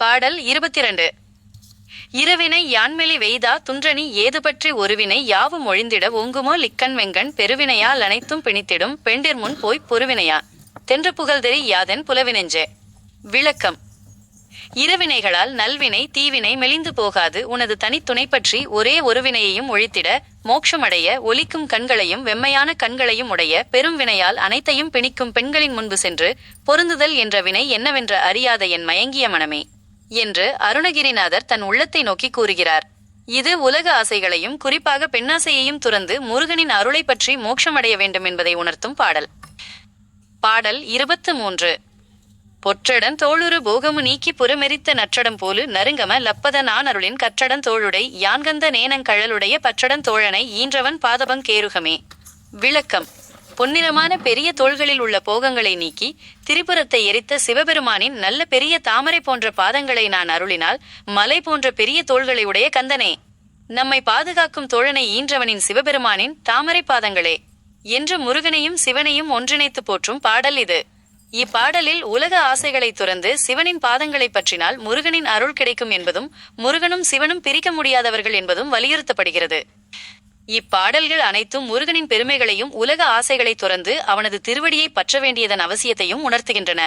பாடல் 22. இரவினை யான்மெலி வெய்தா துன்றனி ஏது பற்றி ஒருவினை யாவும் ஒழிந்திட ஓங்குமோ லிக்கண் வெங்கண் பெருவினையால் அனைத்தும் பிணித்திடும் பெண்டிர்முன் போய்ப் பொருவினையா தென்ற புகழ்தெரி யாதென் புலவினெஞ்சே. விளக்கம். இரவினைகளால் நல்வினை தீவினை மெலிந்து போகாது உனது தனித்துணை பற்றி ஒரே ஒருவினையையும் ஒழித்திட மோட்சமடைய ஒலிக்கும் கண்களையும் வெம்மையான கண்களையும் உடைய பெரும் வினையால் அனைத்தையும் பிணிக்கும் பெண்களின் முன்பு சென்று பொருந்துதல் என்ற வினை என்னவென்ற அறியாத என் மயங்கிய மனமே என்று அருணகிரிநாதர் தன் உள்ளத்தை நோக்கி கூறுகிறார். இது உலக ஆசைகளையும் குறிப்பாக பெண்ணாசையையும் துறந்து முருகனின் அருளை பற்றி மோட்சமடைய வேண்டும் என்பதை உணர்த்தும் பாடல். பாடல் 23. பொற்றடன் தோளுரு போகமு நீக்கி புறமெரித்த நற்றடம் போலு நறுங்கம லப்பத நானருளின் கற்றடன் தோளுடை யான்கந்த நேனங்கழலுடைய பற்றடன் தோழனை ஈன்றவன் பாதபங் கேருகமே. விளக்கம். பொன்னிறமான பெரிய தோள்களில் உள்ள போகங்களை நீக்கி திரிபுரத்தை எரித்த சிவபெருமானின் நல்ல பெரிய தாமரை போன்ற பாதங்களை நான் அருளினால் மலை போன்ற பெரிய தோள்களை உடைய கந்தனே, நம்மை பாதுகாக்கும் தோழனை ஈன்றவனின் சிவபெருமானின் தாமரை பாதங்களே என்று முருகனையும் சிவனையும் ஒன்றிணைத்து போற்றும் பாடல் இது. இப்பாடலில் உலக ஆசைகளை துறந்து சிவனின் பாதங்களை பற்றினால் முருகனின் அருள் கிடைக்கும் என்பதும் முருகனும் சிவனும் பிரிக்க முடியாதவர்கள் என்பதும் வலியுறுத்தப்படுகிறது. இப்பாடல்கள் அனைத்தும் முருகனின் பெருமைகளையும் உலக ஆசைகளை துறந்து அவனது திருவடியை பற்ற வேண்டியதன் அவசியத்தையும் உணர்த்துகின்றன.